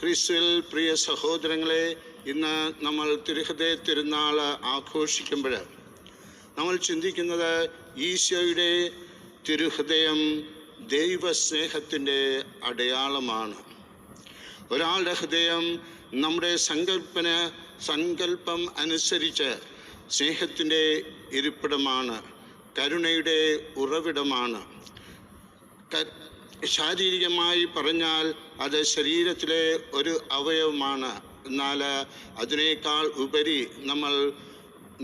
ക്രിസ്തുവിൽ പ്രിയ സഹോദരങ്ങളെ, ഇന്ന് നമ്മൾ തിരുഹൃദയ തിരുനാൾ ആഘോഷിക്കുമ്പോൾ നമ്മൾ ചിന്തിക്കുന്നത് ഈശോയുടെ തിരുഹൃദയം ദൈവസ്നേഹത്തിൻ്റെ അടയാളമാണ്. ഒരാളുടെ ഹൃദയം നമ്മുടെ സങ്കല്പം അനുസരിച്ച് സ്നേഹത്തിൻ്റെ ഇരിപ്പിടമാണ്, കരുണയുടെ ഉറവിടമാണ്. ശാരീരികമായി പറഞ്ഞാൽ അത് ശരീരത്തിലെ ഒരു അവയവമാണ്. എന്നാൽ അതിനേക്കാൾ ഉപരി നമ്മൾ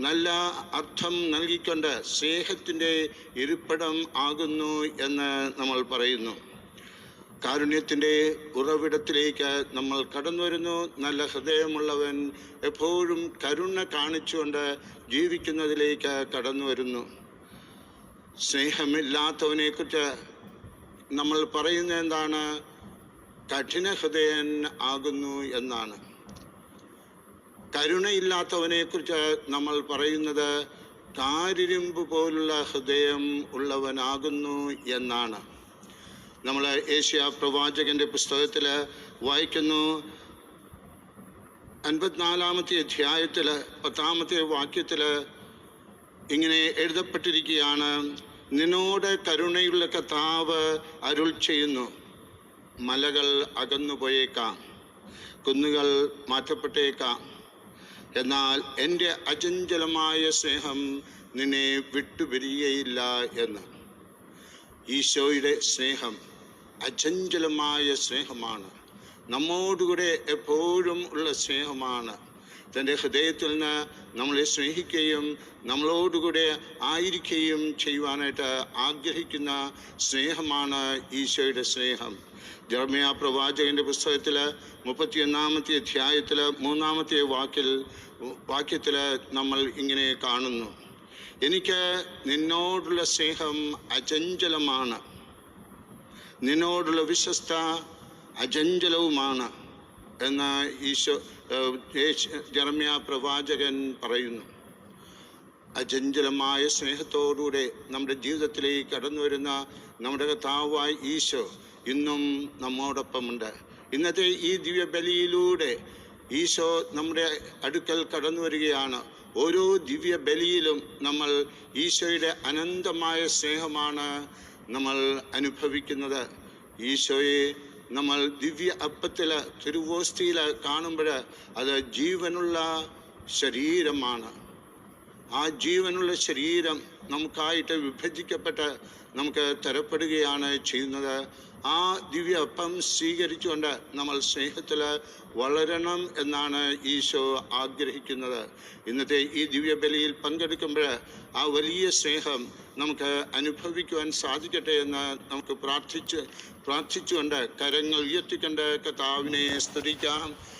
നല്ല അർത്ഥം നൽകിക്കൊണ്ട് സ്നേഹത്തിൻ്റെ ഇരിപ്പിടം ആകുന്നു എന്ന് നമ്മൾ പറയുന്നു. കാരുണ്യത്തിൻ്റെ ഉറവിടത്തിലേക്ക് നമ്മൾ കടന്നു വരുന്നു. നല്ല ഹൃദയമുള്ളവൻ എപ്പോഴും കരുണ കാണിച്ചുകൊണ്ട് ജീവിക്കുന്നതിലേക്ക് കടന്നു വരുന്നു. സ്നേഹമില്ലാത്തവനെക്കുറിച്ച് നമ്മൾ പറയുന്നത് എന്താണ്? കഠിന ഹൃദയൻ ആകുന്നു എന്നാണ്. കരുണയില്ലാത്തവനെക്കുറിച്ച് നമ്മൾ പറയുന്നത് കാരിരുമ്പ് പോലുള്ള ഹൃദയം ഉള്ളവനാകുന്നു എന്നാണ്. നമ്മൾ ഏഷ്യാ പ്രവാചകന്റെ പുസ്തകത്തിൽ വായിക്കുന്നു, 54-ാമത്തെ അധ്യായത്തിൽ 10-ാമത്തെ വാക്യത്തിൽ ഇങ്ങനെ എഴുതപ്പെട്ടിരിക്കുകയാണ്: നിന്നോട് കരുണയുള്ള കർത്താവ് അരുൾ ചെയ്യുന്നു, മലകൾ അകന്നുപോയേക്കാം, കുന്നുകൾ മാറ്റപ്പെട്ടേക്കാം, എന്നാൽ എൻ്റെ അചഞ്ചലമായ സ്നേഹം നിന്നെ വിട്ടുപിരിയുകയില്ല എന്ന്. ഈശോയുടെ സ്നേഹം അചഞ്ചലമായ സ്നേഹമാണ്, നമ്മോടുകൂടെ എപ്പോഴും ഉള്ള സ്നേഹമാണ്. തൻ്റെ ഹൃദയത്തിൽ നിന്ന് നമ്മളെ സ്നേഹിക്കുകയും നമ്മളോടുകൂടെ ആയിരിക്കുകയും ചെയ്യുവാനായിട്ട് ആഗ്രഹിക്കുന്ന സ്നേഹമാണ് ഈശോയുടെ സ്നേഹം. ജെറമ്യാ പ്രവാചകന്റെ പുസ്തകത്തിൽ 31-ാമത്തെ അധ്യായത്തിൽ 3-ാമത്തെ വാക്യത്തിൽ നമ്മൾ ഇങ്ങനെ കാണുന്നു: എനിക്ക് നിന്നോടുള്ള സ്നേഹം അചഞ്ചലമാണ്, നിന്നോടുള്ള വിശ്വസ്ത അചഞ്ചലവുമാണ് എന്ന് ജെറമ്യാ പ്രവാചകൻ പറയുന്നു. അചഞ്ചലമായ സ്നേഹത്തോടുകൂടെ നമ്മുടെ ജീവിതത്തിലേക്ക് കടന്നു വരുന്ന നമ്മുടെ കർത്താവായ ഈശോ ഇന്നും നമ്മോടൊപ്പമുണ്ട്. ഇന്നത്തെ ഈ ദിവ്യബലിയിലൂടെ ഈശോ നമ്മുടെ അടുക്കൽ കടന്നു വരികയാണ്. ഓരോ ദിവ്യബലിയിലും നമ്മൾ ഈശോയുടെ അനന്തമായ സ്നേഹമാണ് നമ്മൾ അനുഭവിക്കുന്നത്. ഈശോയെ നമ്മൾ ദിവ്യ അപ്പത്തിൽ, തിരുവോസ്തിയിൽ കാണുമ്പോൾ അത് ജീവനുള്ള ശരീരമാണ്. ആ ജീവനുള്ള ശരീരം നമുക്കായിട്ട് വിഭജിക്കപ്പെട്ട് നമുക്ക് തരപ്പെടുകയാണ് ചെയ്യുന്നത്. ആ ദിവ്യ അപ്പം സ്വീകരിച്ചുകൊണ്ട് നമ്മൾ സ്നേഹത്തിൽ വളരണം എന്നാണ് ഈശോ ആഗ്രഹിക്കുന്നത്. ഇന്നത്തെ ഈ ദിവ്യബലിയിൽ പങ്കെടുക്കുമ്പോൾ ആ വലിയ സ്നേഹം നമുക്ക് അനുഭവിക്കുവാൻ സാധിക്കട്ടെ എന്ന് നമുക്ക് പ്രാർത്ഥിച്ചുകൊണ്ട് കരങ്ങൾ ഉയർത്തിക്കൊണ്ട് കർത്താവിനെ സ്തുതിക്കാം.